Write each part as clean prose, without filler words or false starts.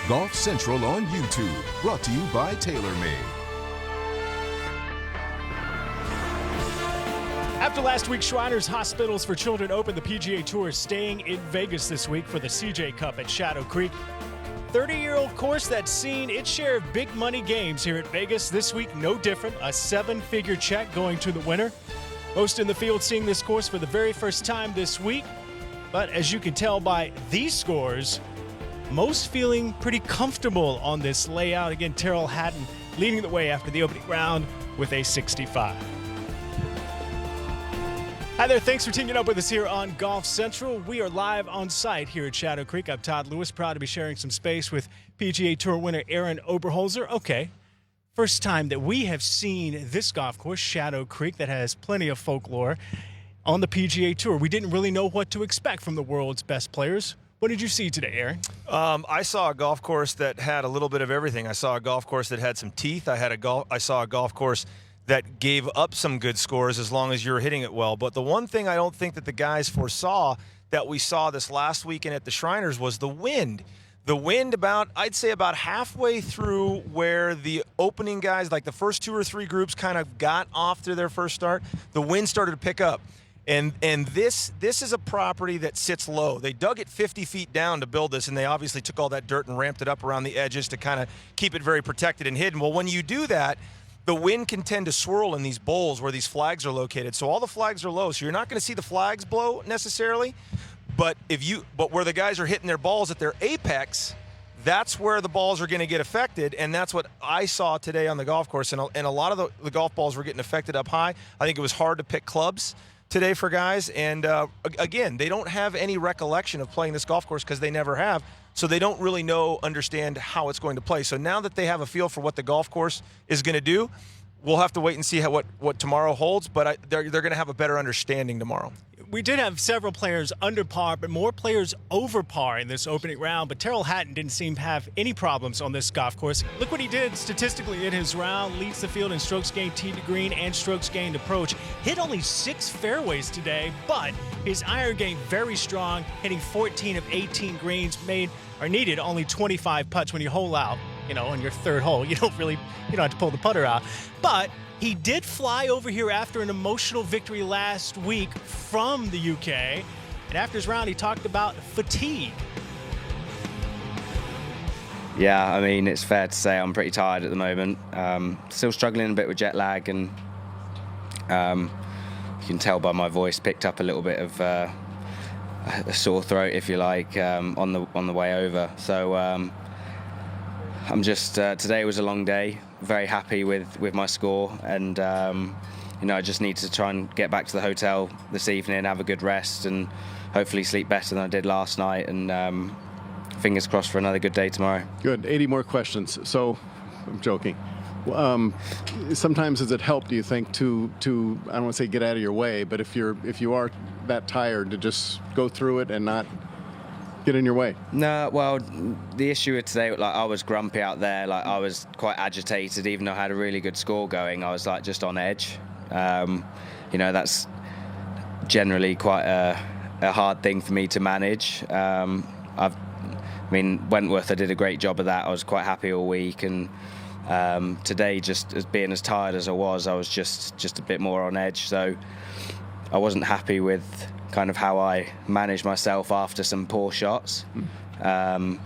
Golf Central on YouTube, brought to you by TaylorMade. After last week's Shriners Hospitals for Children Open, the PGA Tour is staying in Vegas this week for the CJ Cup at Shadow Creek. 30-year-old course that's seen its share of big money games here at Vegas. This week, no different. A 7-figure check going to the winner. Most in the field seeing this course for the very first time this week. But as you can tell by these scores, most feeling pretty comfortable on this layout. Again, Tyrrell Hatton leading the way after the opening round with a 65. Hi there, thanks for teaming up with us here on Golf Central. We are live on site here at Shadow Creek. I'm Todd Lewis, proud to be sharing some space with PGA Tour winner Aaron Oberholzer. Okay, first time that we have seen this golf course, Shadow Creek, that has plenty of folklore on the PGA Tour. We didn't really know what to expect from the world's best players. What did you see today, Aaron? I saw a golf course that had a little bit of everything. I saw a golf course that had some teeth. I saw a golf course that gave up some good scores as long as you're hitting it well. But the one thing I don't think that the guys foresaw that we saw this last weekend at the Shriners was the wind. The wind I'd say about halfway through where the opening guys, like the first 2 or 3 groups kind of got off to their first start, the wind started to pick up. And this is a property that sits low. They dug it 50 feet down to build this, and they obviously took all that dirt and ramped it up around the edges to kind of keep it very protected and hidden. Well, when you do that, the wind can tend to swirl in these bowls where these flags are located. So all the flags are low. So you're not going to see the flags blow necessarily. But where the guys are hitting their balls at their apex, that's where the balls are going to get affected. And that's what I saw today on the golf course. And a lot of the golf balls were getting affected up high. I think it was hard to pick clubs today for guys. And again, they don't have any recollection of playing this golf course because they never have. So they don't really understand how it's going to play. So now that they have a feel for what the golf course is going to do, we'll have to wait and see what tomorrow holds. But they're going to have a better understanding tomorrow. We did have several players under par, but more players over par in this opening round. But Tyrrell Hatton didn't seem to have any problems on this golf course. Look what he did statistically in his round. Leads the field in strokes gained tee to green and strokes gained approach. Hit only 6 fairways today, but his iron game very strong, hitting 14 of 18 greens, needed only 25 putts when you hole out, on your third hole. You don't have to pull the putter out. But he did fly over here after an emotional victory last week from the UK. And after his round, he talked about fatigue. Yeah, I mean, it's fair to say I'm pretty tired at the moment. Still struggling a bit with jet lag, and you can tell by my voice picked up a little bit of a sore throat, if you like, on the way over. So I'm just today was a long day. Very happy with my score, and I just need to try and get back to the hotel this evening, have a good rest, and hopefully sleep better than I did last night. And fingers crossed for another good day tomorrow. Good. 80 more questions. So I'm joking. Sometimes does it help, do you think, to I don't want to say get out of your way, but if you are that tired, to just go through it and not get in your way? No, well, the issue with today, I was grumpy out there, I was quite agitated, even though I had a really good score going. I was just on edge. That's generally quite a hard thing for me to manage. Wentworth, I did a great job of that. I was quite happy all week, and today, just as being as tired as I was just a bit more on edge. So I wasn't happy with kind of how I managed myself after some poor shots. But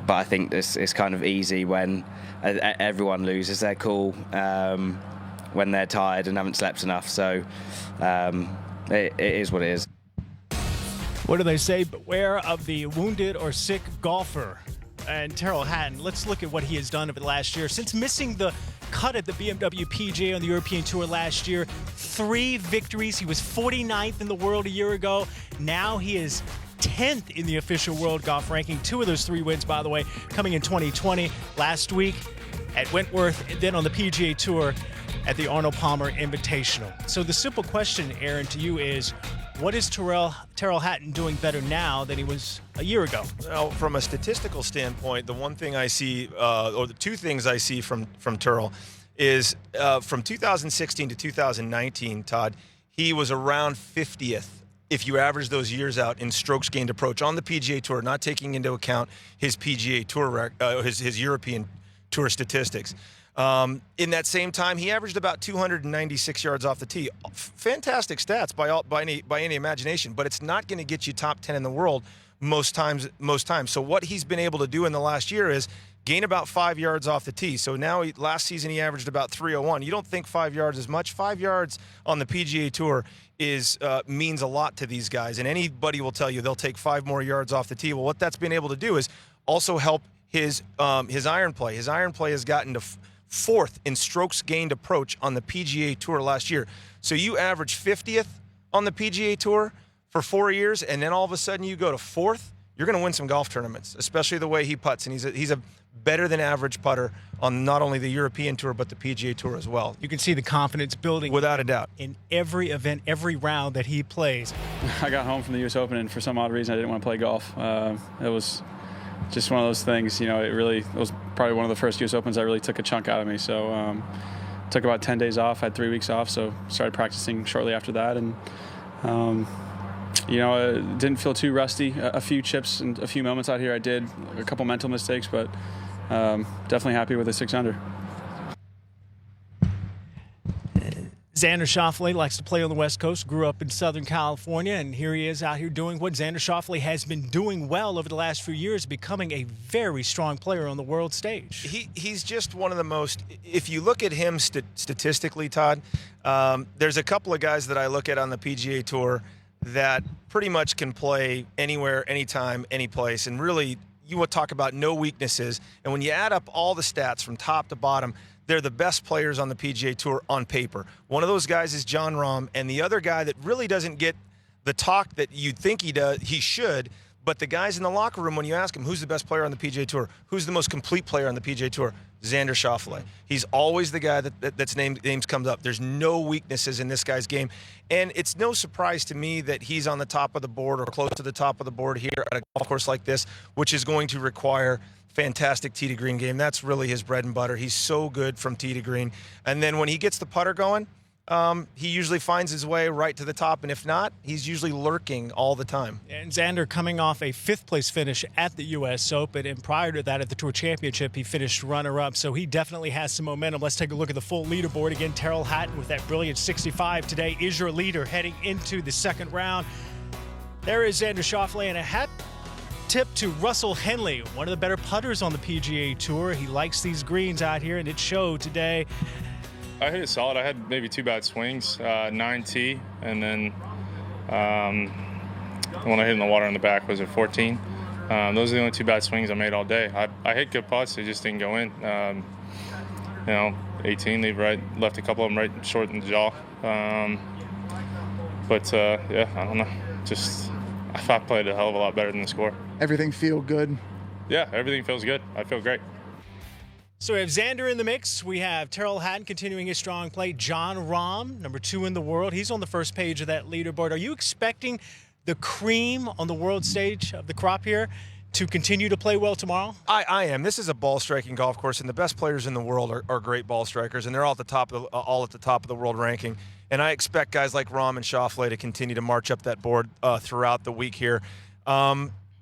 I think this is kind of easy when everyone loses their cool when they're tired and haven't slept enough. So it is what it is. What do they say? Beware of the wounded or sick golfer. And Tyrrell Hatton, let's look at what he has done over the last year. Since missing the cut at the BMW PGA on the European Tour last year, 3 victories. He was 49th in the world a year ago. Now he is 10th in the official world golf ranking. 2 of those 3 wins, by the way, coming in 2020. Last week at Wentworth, and then on the PGA Tour at the Arnold Palmer Invitational. So the simple question, Aaron, to you is, what is Tyrrell Hatton doing better now than he was a year ago? Well, from a statistical standpoint, the one thing I see, or the 2 things I see from Tyrrell, is from 2016 to 2019, Todd, he was around 50th if you average those years out in strokes gained approach on the PGA Tour, not taking into account his PGA Tour, his European Tour statistics. In that same time, he averaged about 296 yards off the tee. Fantastic stats by any imagination, but it's not going to get you top 10 in the world most times. So what he's been able to do in the last year is gain about 5 yards off the tee. So now last season he averaged about 301. You don't think 5 yards is much? 5 yards on the PGA Tour means a lot to these guys, and anybody will tell you they'll take 5 more yards off the tee. Well, what that's been able to do is also help his iron play. His iron play has gotten to fourth in strokes gained approach on the PGA Tour last year. So you average 50th on the PGA Tour for 4 years, and then all of a sudden you go to fourth. You're going to win some golf tournaments, especially the way he putts, and he's a better than average putter on not only the European Tour but the PGA Tour as well. You can see the confidence building without a doubt in every event, every round that he plays. I got home from the U.S. Open, and for some odd reason I didn't want to play golf. It was just one of those things, it was probably one of the first U.S. Opens that really took a chunk out of me. So took about 10 days off, had 3 weeks off, so started practicing shortly after that, and it didn't feel too rusty. A few chips and a few moments out here I did, a couple mental mistakes, but definitely happy with the 6 under. Xander Schauffele likes to play on the West Coast, grew up in Southern California, and here he is out here doing what Xander Schauffele has been doing well over the last few years, becoming a very strong player on the world stage. He's just one of the most, if you look at him statistically, Todd, there's a couple of guys that I look at on the PGA Tour that pretty much can play anywhere, anytime, any place, and really you would talk about no weaknesses. And when you add up all the stats from top to bottom, they're the best players on the PGA Tour on paper. One of those guys is Jon Rahm, and the other guy that really doesn't get the talk that you'd think he should, but the guys in the locker room, when you ask him who's the best player on the PGA Tour, who's the most complete player on the PGA Tour, Xander Schauffele. He's always the guy that's names comes up. There's no weaknesses in this guy's game, and it's no surprise to me that he's on the top of the board or close to the top of the board here at a golf course like this, which is going to require fantastic tee to green game. That's really his bread and butter. He's so good from tee to green. And then when he gets the putter going, he usually finds his way right to the top. And if not, he's usually lurking all the time. And Xander coming off a 5th-place finish at the U.S. Open, and prior to that at the Tour Championship, he finished runner-up. So he definitely has some momentum. Let's take a look at the full leaderboard. Again, Tyrrell Hatton with that brilliant 65 today is your leader heading into the second round. There is Xander Schauffele, and a hat tip to Russell Henley, one of the better putters on the PGA Tour. He likes these greens out here, and it showed today. I hit it solid. I had maybe 2 bad swings, 9T, and then the one I hit in the water in the back was at 14. Those are the only 2 bad swings I made all day. I hit good putts, they just didn't go in. 18, left a couple of them right short in the jaw. Yeah, I don't know. I thought I played a hell of a lot better than the score. Everything feel good? Yeah, everything feels good. I feel great. So we have Xander in the mix. We have Tyrrell Hatton continuing his strong play. Jon Rahm, number 2 in the world. He's on the first page of that leaderboard. Are you expecting the cream on the world stage of the crop here to continue to play well tomorrow? I am. This is a ball-striking golf course, and the best players in the world are great ball strikers, and they're all at the top of the world ranking. And I expect guys like Rahm and Schauffele to continue to march up that board throughout the week here.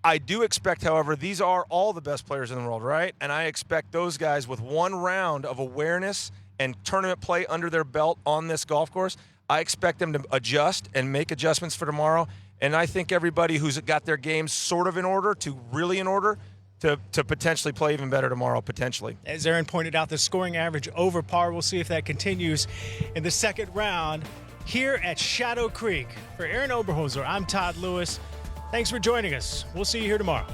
I do expect, however, these are all the best players in the world, right? And I expect those guys with 1 round of awareness and tournament play under their belt on this golf course, I expect them to adjust and make adjustments for tomorrow. And I think everybody who's got their games sort of in order to really in order to potentially play even better tomorrow, potentially. As Aaron pointed out, the scoring average over par. We'll see if that continues in the second round here at Shadow Creek. For Aaron Oberholzer, I'm Todd Lewis. Thanks for joining us. We'll see you here tomorrow.